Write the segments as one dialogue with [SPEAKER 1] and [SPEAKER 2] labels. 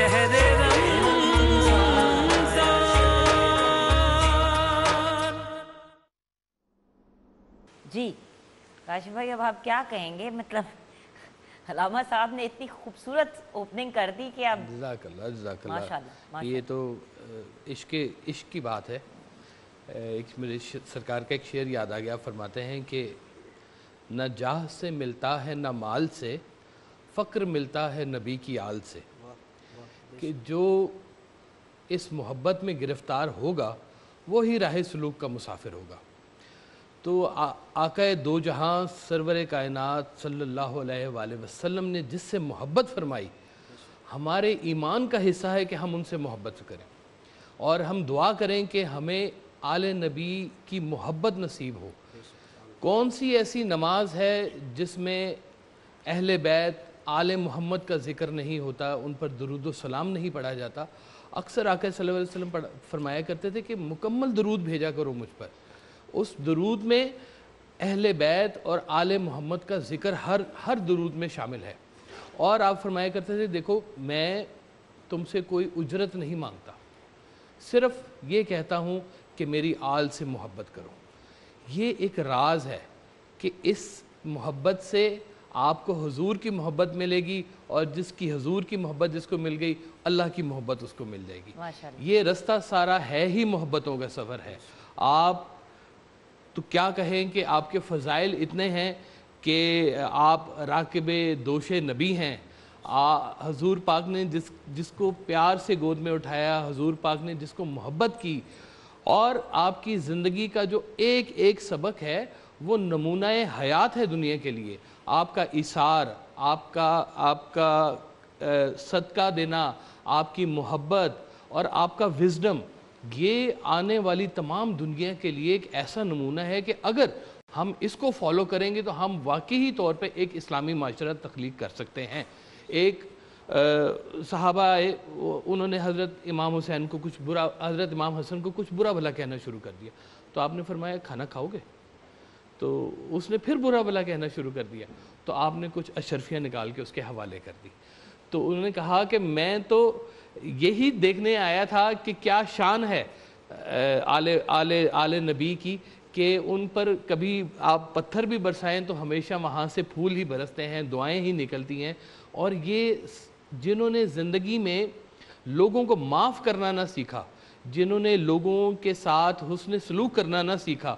[SPEAKER 1] شہر رمضان.
[SPEAKER 2] جی کاشف بھائی اب آپ کیا کہیں گے؟ مطلب علامہ صاحب نے اتنی خوبصورت اوپننگ کر دی کہ اب
[SPEAKER 3] جزاک اللہ جزاک اللہ.
[SPEAKER 2] ماشاءاللہ
[SPEAKER 3] یہ تو عشق کی بات ہے. ایک میرے سرکار کا ایک شعر یاد آ گیا. فرماتے ہیں کہ نہ جاہ سے ملتا ہے نہ مال سے، فقر ملتا ہے نبی کی آل سے. کہ جو اس محبت میں گرفتار ہوگا وہی راہ سلوک کا مسافر ہوگا. تو آقا دو جہاں سرور کائنات صلی اللہ علیہ وآلہ وسلم نے جس سے محبت فرمائی، ہمارے ایمان کا حصہ ہے کہ ہم ان سے محبت کریں، اور ہم دعا کریں کہ ہمیں آل نبی کی محبت نصیب ہو. کون سی ایسی نماز ہے جس میں اہل بیت آل محمد کا ذکر نہیں ہوتا، ان پر درود و سلام نہیں پڑھا جاتا؟ اکثر آقا صلی اللہ علیہ وسلم فرمایا کرتے تھے کہ مکمل درود بھیجا کرو مجھ پر. اس درود میں اہل بیت اور آل محمد کا ذکر ہر درود میں شامل ہے. اور آپ فرمایا کرتے تھے دیکھو میں تم سے کوئی اجرت نہیں مانگتا، صرف یہ کہتا ہوں کہ میری آل سے محبت کرو. یہ ایک راز ہے کہ اس محبت سے آپ کو حضور کی محبت ملے گی، اور جس کی حضور کی محبت جس کو مل گئی اللہ کی محبت اس کو مل جائے گی. یہ رستہ سارا ہے ہی محبتوں کا سفر ہے. آپ تو کیا کہیں کہ آپ کے فضائل اتنے ہیں کہ آپ راکب دوش نبی ہیں. حضور پاک نے جس کو پیار سے گود میں اٹھایا، حضور پاک نے جس کو محبت کی، اور آپ کی زندگی کا جو ایک ایک سبق ہے وہ نمونہ حیات ہے دنیا کے لیے. آپ کا ایثار، آپ کا صدقہ دینا، آپ کی محبت اور آپ کا وزڈم، یہ آنے والی تمام دنیا کے لیے ایک ایسا نمونہ ہے کہ اگر ہم اس کو فالو کریں گے تو ہم واقعی طور پہ ایک اسلامی معاشرہ تخلیق کر سکتے ہیں. ایک صحابہ آئے، انہوں نے حضرت امام حسین کو کچھ برا، حضرت امام حسن کو کچھ برا بھلا کہنا شروع کر دیا. تو آپ نے فرمایا کھانا کھاؤ گے؟ تو اس نے پھر برا بھلا کہنا شروع کر دیا. تو آپ نے کچھ اشرفیہ نکال کے اس کے حوالے کر دی. تو انہوں نے کہا کہ میں تو یہی دیکھنے آیا تھا کہ کیا شان ہے آل نبی کی، کہ ان پر کبھی آپ پتھر بھی برسائیں تو ہمیشہ وہاں سے پھول ہی برستے ہیں، دعائیں ہی نکلتی ہیں. اور یہ جنہوں نے زندگی میں لوگوں کو معاف کرنا نہ سیکھا، جنہوں نے لوگوں کے ساتھ حسن سلوک کرنا نہ سیکھا،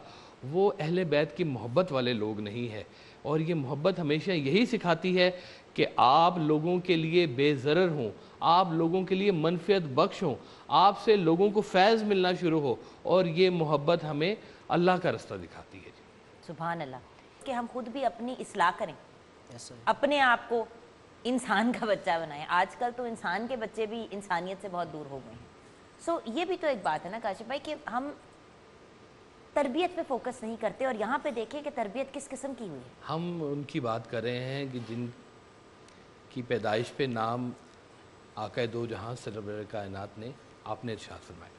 [SPEAKER 3] وہ اہل بیت کی محبت والے لوگ نہیں ہے. اور یہ محبت ہمیشہ یہی سکھاتی ہے کہ آپ لوگوں کے لیے بے ضرر ہوں، آپ لوگوں کے لیے منفعت بخش ہوں، آپ سے لوگوں کو فیض ملنا شروع ہو. اور یہ محبت ہمیں اللہ کا رستہ دکھاتی ہے.
[SPEAKER 2] سبحان اللہ. کہ ہم خود بھی اپنی اصلاح کریں، اپنے آپ کو انسان کا بچہ بنائیں. آج کل تو انسان کے بچے بھی انسانیت سے بہت دور ہو گئے ہیں. یہ بھی تو ایک بات ہے نا کاشف بھائی کہ ہم تربیت پہ فوکس نہیں کرتے، اور یہاں پہ دیکھیں کہ تربیت کس قسم کی ہوئی ہے.
[SPEAKER 3] ہم ان کی بات کر رہے ہیں کہ جن کی پیدائش پہ نام آقا دو جہاں سرور کائنات نے آپ نے ارشاد فرمایا،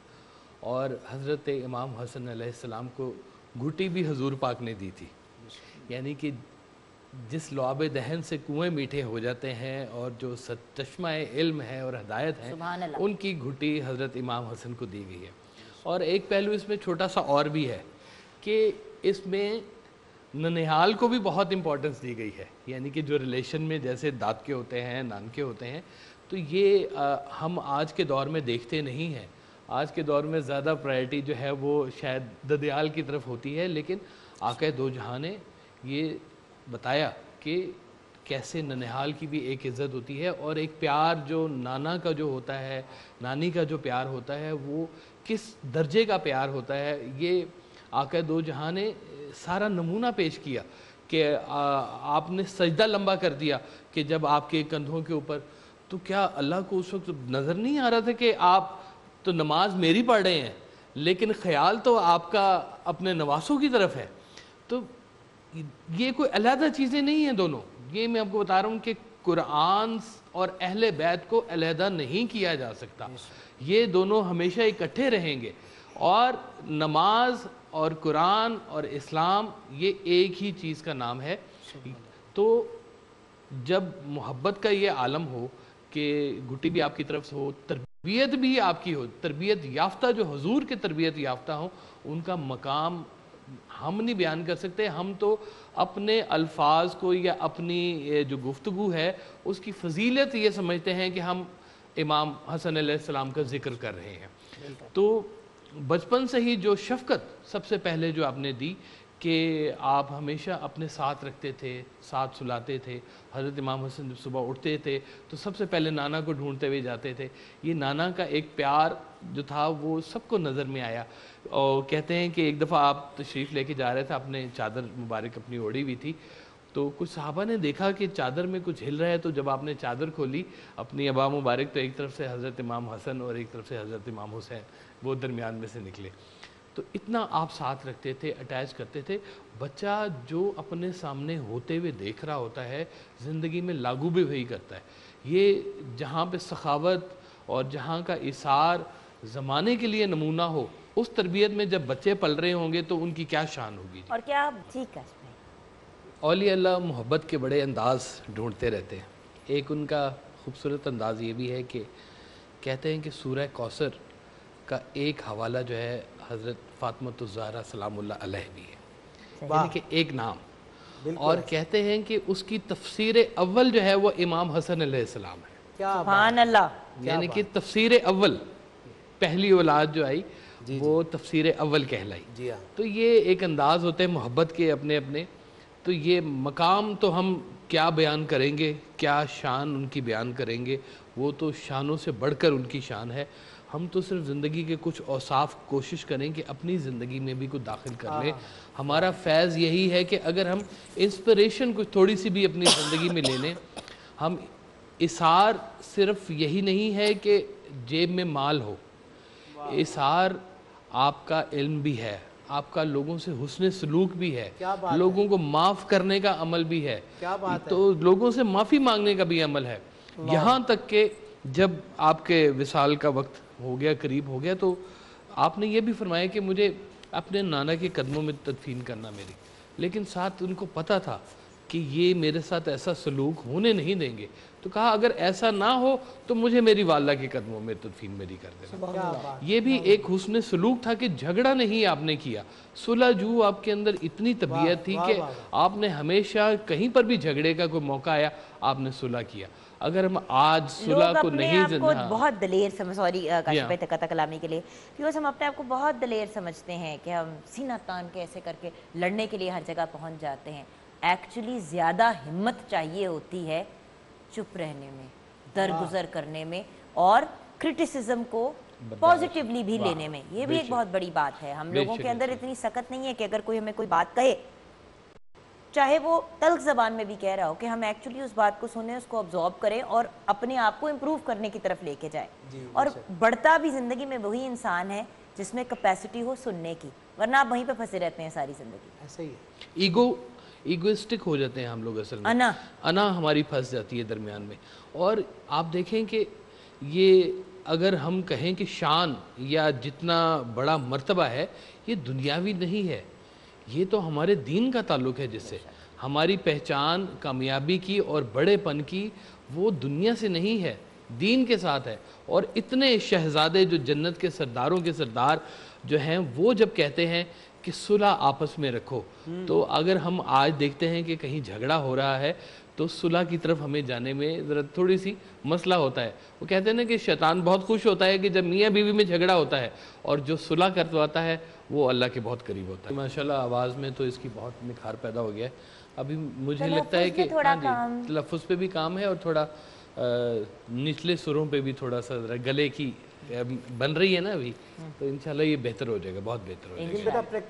[SPEAKER 3] اور حضرت امام حسن علیہ السلام کو گھٹی بھی حضور پاک نے دی تھی. یعنی کہ جس لعاب دہن سے کنویں میٹھے ہو جاتے ہیں اور جو چشمہ علم ہے اور ہدایت ہے، ان کی گھٹی حضرت امام حسن کو دی گئی ہے. اور ایک پہلو اس میں چھوٹا سا اور بھی ہے کہ اس میں ننہال کو بھی بہت امپورٹنس دی گئی ہے. یعنی کہ جو ریلیشن میں جیسے داد کے ہوتے ہیں، نان کے ہوتے ہیں، تو یہ ہم آج کے دور میں دیکھتے نہیں ہیں. آج کے دور میں زیادہ پرائرٹی جو ہے وہ شاید ددیال کی طرف ہوتی ہے، لیکن آقا دو جہاں نے یہ بتایا کہ کیسے ننہال کی بھی ایک عزت ہوتی ہے، اور ایک پیار جو نانا کا جو ہوتا ہے، نانی کا جو پیار ہوتا ہے، وہ کس درجے کا پیار ہوتا ہے. یہ آقا دو جہاں نے سارا نمونہ پیش کیا کہ آپ نے سجدہ لمبا کر دیا کہ جب آپ کے کندھوں کے اوپر، تو کیا اللہ کو اس وقت نظر نہیں آ رہا تھا کہ آپ تو نماز میری پڑھ رہے ہیں لیکن خیال تو آپ کا اپنے نواسوں کی طرف ہے. تو یہ کوئی علیحدہ چیزیں نہیں ہیں دونوں. یہ میں آپ کو بتا رہا ہوں کہ قرآن اور اہل بیت کو علیحدہ نہیں کیا جا سکتا. یہ دونوں ہمیشہ اکٹھے رہیں گے. اور نماز اور قرآن اور اسلام یہ ایک ہی چیز کا نام ہے. تو جب محبت کا یہ عالم ہو کہ گھٹی بھی آپ کی طرف سے ہو، تربیت بھی آپ کی ہو، تربیت یافتہ جو حضور کے تربیت یافتہ ہوں، ان کا مقام ہم نہیں بیان کر سکتے. ہم تو اپنے الفاظ کو یا اپنی جو گفتگو ہے اس کی فضیلت یہ سمجھتے ہیں کہ ہم امام حسن علیہ السلام کا ذکر کر رہے ہیں. تو بچپن سے ہی جو شفقت سب سے پہلے جو آپ نے دی کہ آپ ہمیشہ اپنے ساتھ رکھتے تھے، ساتھ سلاتے تھے. حضرت امام حسن جب صبح اٹھتے تھے تو سب سے پہلے نانا کو ڈھونڈتے ہوئے جاتے تھے. یہ نانا کا ایک پیار جو تھا وہ سب کو نظر میں آیا. اور کہتے ہیں کہ ایک دفعہ آپ تشریف لے کے جا رہے تھے، آپ نے چادر مبارک اپنی اوڑھی ہوئی تھی، تو کچھ صحابہ نے دیکھا کہ چادر میں کچھ ہل رہا ہے. تو جب آپ نے چادر کھولی اپنی ابا مبارک، تو ایک طرف سے حضرت امام حسن اور ایک طرف سے حضرت امام حسین وہ درمیان میں سے نکلے. تو اتنا آپ ساتھ رکھتے تھے، اٹیچ کرتے تھے. بچہ جو اپنے سامنے ہوتے ہوئے دیکھ رہا ہوتا ہے زندگی میں لاگو بھی وہی کرتا ہے. یہ جہاں پہ سخاوت اور جہاں کا اثار زمانے کے لیے نمونہ ہو، اس تربیت میں جب بچے پل رہے ہوں گے تو ان کی کیا شان ہوگی.
[SPEAKER 2] اور کیا ٹھیک ہے،
[SPEAKER 3] اولیاء اللہ محبت کے بڑے انداز ڈھونڈتے رہتے ہیں. ایک ان کا خوبصورت انداز یہ بھی ہے کہ کہتے ہیں کہ سورہ کوثر کا ایک حوالہ جو ہے حضرت فاطمۃ الزہرا سلام اللہ علیہ بھی ہے، یعنی کہ ایک نام. اور کہتے ہیں کہ اس کی تفسیر اول جو ہے وہ امام حسن علیہ السلام ہے.
[SPEAKER 2] سبحان اللہ.
[SPEAKER 3] یعنی کہ تفسیر اول، پہلی اولاد جو آئی وہ تفسیر اول کہلائی. تو یہ ایک انداز ہوتے ہیں محبت کے اپنے اپنے. تو یہ مقام تو ہم کیا بیان کریں گے، کیا شان ان کی بیان کریں گے، وہ تو شانوں سے بڑھ کر ان کی شان ہے. ہم تو صرف زندگی کے کچھ اوصاف کوشش کریں کہ اپنی زندگی میں بھی کچھ داخل کر لیں. ہمارا فیض یہی ہے کہ اگر ہم انسپریشن کچھ تھوڑی سی بھی اپنی زندگی میں لے لیں. ہم اثار صرف یہی نہیں ہے کہ جیب میں مال ہو، اثار آپ کا علم بھی ہے، آپ کا لوگوں سے حسن سلوک بھی ہے، لوگوں کو معاف کرنے کا عمل بھی ہے، تو لوگوں سے معافی مانگنے کا بھی عمل ہے. یہاں تک کہ جب آپ کے وصال کا وقت ہو گیا، قریب ہو گیا، تو آپ نے یہ بھی فرمایا کہ مجھے اپنے نانا کے قدموں میں تدفین کرنا میری. لیکن ساتھ ان کو پتہ تھا کہ یہ میرے ساتھ ایسا سلوک ہونے نہیں دیں گے. تو کہا اگر ایسا نہ ہو تو مجھے میری والدہ کے قدموں میں تدفین میری کر دینا. یہ بھی ایک حسن سلوک تھا کہ جھگڑا نہیں آپ نے کیا. صلح جو آپ کے اندر اتنی طبیعت تھی کہ آپ نے ہمیشہ کہیں پر بھی جھگڑے کا کوئی موقع آیا آپ نے صلح کیا. اگر ہم آج صلح کو نہیں
[SPEAKER 2] لوگ اپنے آپ کو بہت دلیر سوری کاشف قطع کلامی کے لیے پیوز، ہم اپنے آپ کو بہت دلیر سمجھتے ہیں کہ ہم سینہ تان کے ایسے کر کے لڑنے کے لیے ہر جگہ پہنچ جاتے ہیں. ایکچولی زیادہ ہمت چاہیے ہوتی ہے چپ رہنے میں، درگزر کرنے میں، اور کرٹیسزم کو پازیٹیولی بھی لینے میں. یہ بھی ایک بہت بڑی بات ہے. ہم لوگوں کے اندر اتنی سخت نہیں ہے کہ اگر کوئی ہمیں کوئی بات کہے، چاہے وہ تلخ زبان میں بھی کہہ رہا ہو، کہ ہم ایکچولی اس بات کو سنیں، اس کو ابزارب کریں اور اپنے آپ کو امپروو کرنے کی طرف لے کے جائیں. اور بڑھتا بھی زندگی میں وہی انسان ہے جس میں کیپیسٹی ہو سننے کی، ورنہ آپ وہیں پہ پھنسے رہتے ہیں ساری زندگی. ایسے ہی
[SPEAKER 3] ایگوئسٹک ہو جاتے ہیں ہم لوگ اصل میں. انا ہماری پھنس جاتی ہے درمیان میں. اور آپ دیکھیں کہ یہ اگر ہم کہیں کہ شان یا جتنا بڑا مرتبہ ہے یہ دنیاوی نہیں ہے، یہ تو ہمارے دین کا تعلق ہے. جس سے ہماری پہچان کامیابی کی اور بڑے پن کی وہ دنیا سے نہیں ہے، دین کے ساتھ ہے. اور اتنے شہزادے جو جنت کے سرداروں کے سردار جو ہیں وہ جب کہتے ہیں کہ صلح آپس میں رکھو، تو اگر ہم آج دیکھتے ہیں کہ کہیں جھگڑا ہو رہا ہے تو صلح کی طرف ہمیں جانے میں ذرا تھوڑی سی مسئلہ ہوتا ہے. وہ کہتے ہیں نا کہ شیطان بہت خوش ہوتا ہے کہ جب میاں بیوی میں جھگڑا ہوتا ہے، اور جو صلح کرواتا ہے وہ اللہ کے بہت قریب ہوتا ہے. ماشاءاللہ آواز میں تو اس کی بہت نکھار پیدا ہو گیا ہے. ابھی مجھے لگتا ہے کہ تلفظ پہ بھی کام ہے، اور تھوڑا نچلے سروں پہ بھی تھوڑا سا گلے کی بن رہی ہے نا ابھی، تو انشاءاللہ یہ بہتر ہو جائے گا، بہت بہتر ہو جائے گا.